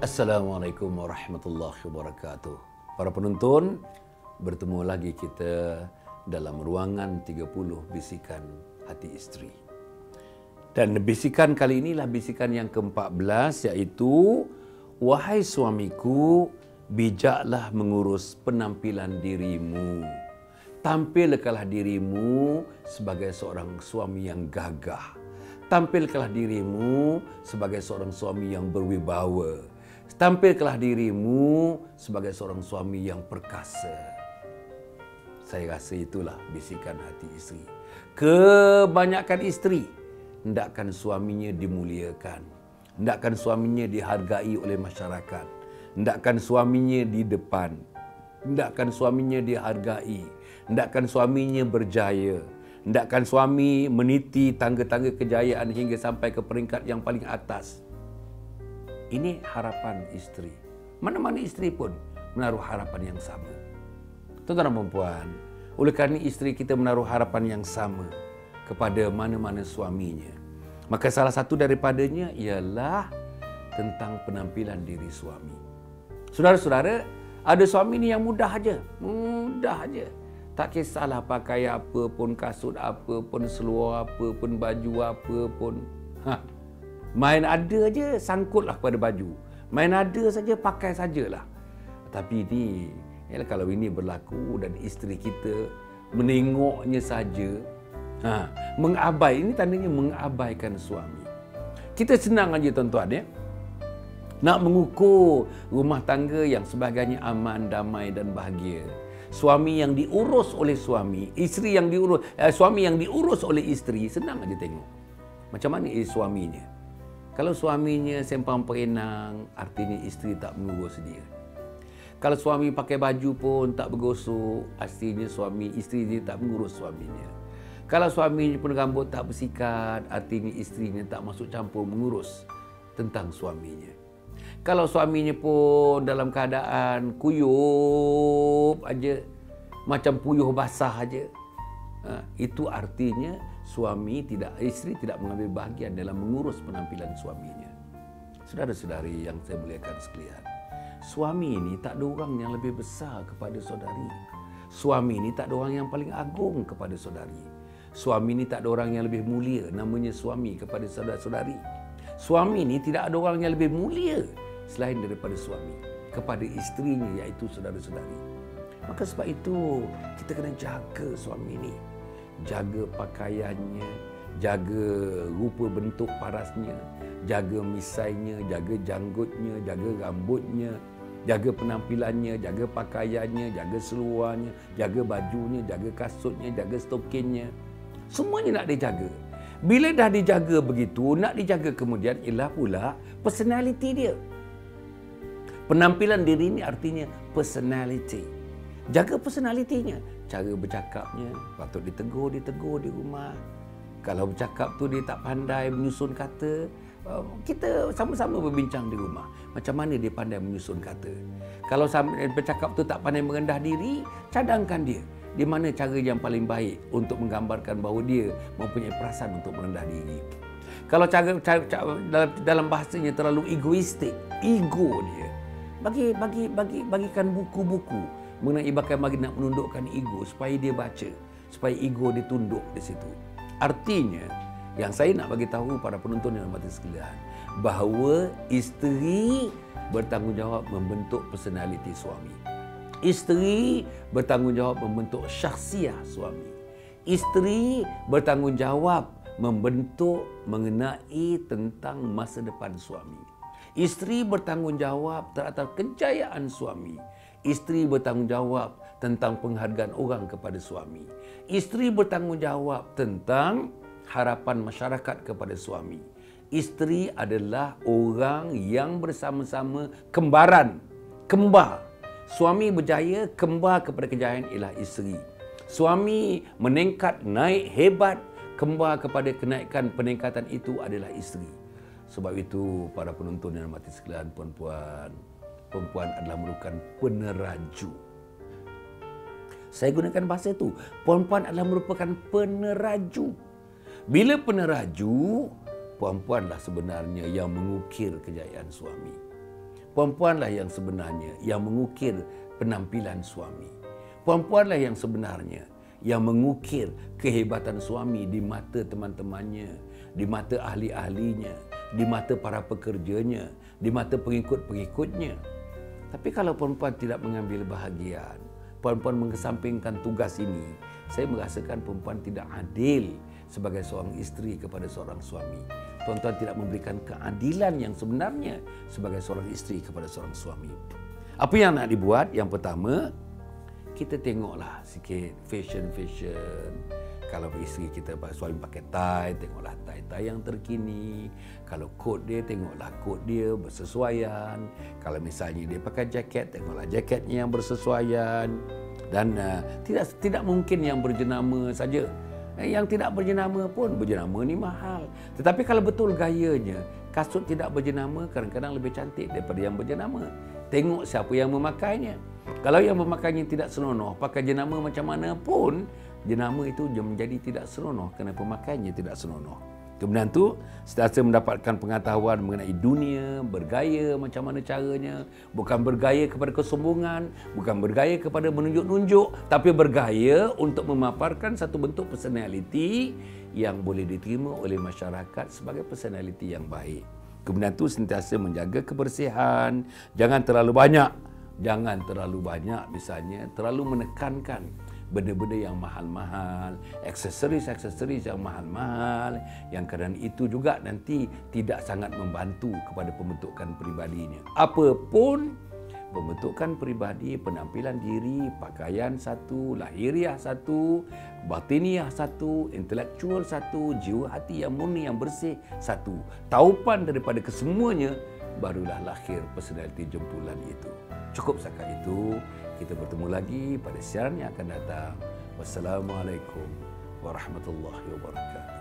Assalamualaikum warahmatullahi wabarakatuh. Para penonton, bertemu lagi kita dalam ruangan 30 bisikan hati isteri. Dan bisikan kali inilah bisikan yang ke-14, iaitu wahai suamiku, bijaklah mengurus penampilan dirimu. Tampilkanlah dirimu sebagai seorang suami yang gagah. Tampilkanlah dirimu sebagai seorang suami yang berwibawa. Tampilkanlah dirimu sebagai seorang suami yang perkasa. Saya rasa itulah bisikan hati isteri. Kebanyakan isteri hendakkan suaminya dimuliakan, hendakkan suaminya dihargai oleh masyarakat, hendakkan suaminya di depan, hendakkan suaminya dihargai, hendakkan suaminya berjaya, hendakkan suami meniti tangga-tangga kejayaan hingga sampai ke peringkat yang paling atas. Ini harapan isteri. Mana-mana isteri pun menaruh harapan yang sama. Tuan-tuan dan puan-puan, oleh kerana isteri kita menaruh harapan yang sama kepada mana-mana suaminya, maka salah satu daripadanya ialah tentang penampilan diri suami. Saudara-saudara, ada suami ni yang mudah aja. Mudah aja. Tak kisahlah pakai apa pun, kasut apa pun, seluar apa pun, baju apa pun. Main ada aja, sangkutlah pada baju. Main ada saja, pakai sajalah. Tapi ini, kalau ini berlaku dan isteri kita menengoknya saja, mengabai, ini tandanya mengabaikan suami. Kita senang aja tuan-tuan ya. Nak mengukur rumah tangga yang sebagainya aman, damai dan bahagia. Suami yang diurus oleh suami, isteri yang diurus, suami yang diurus oleh isteri, senang aja tengok. Macam mana suaminya? Kalau suaminya sempang perenang, artinya isteri tak mengurus dia. Kalau suami pakai baju pun tak bergosok, artinya isteri dia tak mengurus suaminya. Kalau suaminya pun rambut tak bersikat, artinya isterinya tak masuk campur mengurus tentang suaminya. Kalau suaminya pun dalam keadaan kuyup aja, macam puyuh basah aja, itu artinya isteri tidak mengambil bahagian dalam mengurus penampilan suaminya. Saudara-saudari yang saya muliakan sekalian, suami ini tak ada orang yang lebih besar kepada saudari. Suami ini tak ada orang yang paling agung kepada saudari. Suami ini tak ada orang yang lebih mulia, namanya suami, kepada saudara-saudari. Suami ini tidak ada orang yang lebih mulia selain daripada suami kepada isterinya, iaitu saudara-saudari. Maka sebab itu kita kena jaga suami ini. Jaga pakaiannya, jaga rupa bentuk parasnya, jaga misainya, jaga janggutnya, jaga rambutnya, jaga penampilannya, jaga pakaiannya, jaga seluarnya, jaga bajunya, jaga kasutnya, jaga stokinnya. Semuanya nak dijaga. Bila dah dijaga begitu, nak dijaga kemudian ialah pula personality dia. Penampilan diri ini artinya personality. Jaga personalitinya. Cara bercakapnya, patut ditegur di rumah. Kalau bercakap tu dia tak pandai menyusun kata, kita sama-sama berbincang di rumah. Macam mana dia pandai menyusun kata. Kalau bercakap tu tak pandai merendah diri, cadangkan dia. Di mana cara yang paling baik untuk menggambarkan bahawa dia mempunyai perasaan untuk merendah diri. Kalau dalam bahasanya terlalu egoistik, ego dia. Bagikan buku-buku mengenai bagaimana nak menundukkan ego supaya dia baca, supaya ego dia tunduk di situ. Artinya, yang saya nak bagi tahu pada penonton yang hormati sekalian, bahawa isteri bertanggungjawab membentuk personaliti suami. Isteri bertanggungjawab membentuk syakhsiah suami. Isteri bertanggungjawab membentuk mengenai tentang masa depan suami. Isteri bertanggungjawab terhadap kejayaan suami. Isteri bertanggungjawab tentang penghargaan orang kepada suami. Isteri bertanggungjawab tentang harapan masyarakat kepada suami. Isteri adalah orang yang bersama-sama kembaran, kembar. Suami berjaya, kembar kepada kejayaan ialah isteri. Suami meningkat, naik hebat, kembar kepada peningkatan itu adalah isteri. Sebab itu, para penonton yang mati sekalian, perempuan adalah merupakan peneraju. Saya gunakan bahasa itu. Perempuan adalah merupakan peneraju. Bila peneraju, perempuanlah sebenarnya yang mengukir kejayaan suami. Perempuanlah yang sebenarnya yang mengukir penampilan suami. Perempuanlah yang sebenarnya yang mengukir kehebatan suami di mata teman-temannya, di mata ahli-ahlinya, di mata para pekerjanya, di mata pengikut-pengikutnya. Tapi kalau perempuan tidak mengambil bahagian, perempuan mengesampingkan tugas ini, saya merasakan perempuan tidak adil sebagai seorang isteri kepada seorang suami. Tuan-tuan tidak memberikan keadilan yang sebenarnya sebagai seorang isteri kepada seorang suami. Apa yang nak dibuat? Yang pertama, kita tengoklah sikit fashion. Kalau isteri kita, suami pakai tie, tengoklah tie yang terkini. Kalau coat dia, tengoklah coat dia bersesuaian. Kalau misalnya dia pakai jaket, tengoklah jaketnya yang bersesuaian. Dan tidak mungkin yang berjenama saja. Yang tidak berjenama pun, berjenama ni mahal. Tetapi kalau betul gayanya, kasut tidak berjenama kadang-kadang lebih cantik daripada yang berjenama. Tengok siapa yang memakainya. Kalau yang memakainya tidak senonoh, pakai jenama macam mana pun, jenama itu menjadi tidak senonoh kerana pemakaiannya tidak senonoh. Kemudian tu, sentiasa mendapatkan pengetahuan mengenai dunia, bergaya macam mana caranya, bukan bergaya kepada kesombongan, bukan bergaya kepada menunjuk-nunjuk, tapi bergaya untuk memaparkan satu bentuk personality yang boleh diterima oleh masyarakat sebagai personality yang baik. Kemudian tu sentiasa menjaga kebersihan, jangan terlalu banyak misalnya terlalu menekankan benda-benda yang mahal-mahal, aksesoris yang mahal-mahal, yang kadang itu juga nanti tidak sangat membantu kepada pembentukan peribadinya. Apapun pembentukan peribadi, penampilan diri, pakaian satu, lahiriah satu, batiniah satu, intelektual satu, jiwa hati yang murni, yang bersih satu. Taupan daripada kesemuanya, barulah lahir personality jempulan itu. Cukup setakat itu. Kita bertemu lagi pada siaran yang akan datang. Wassalamualaikum warahmatullahi wabarakatuh.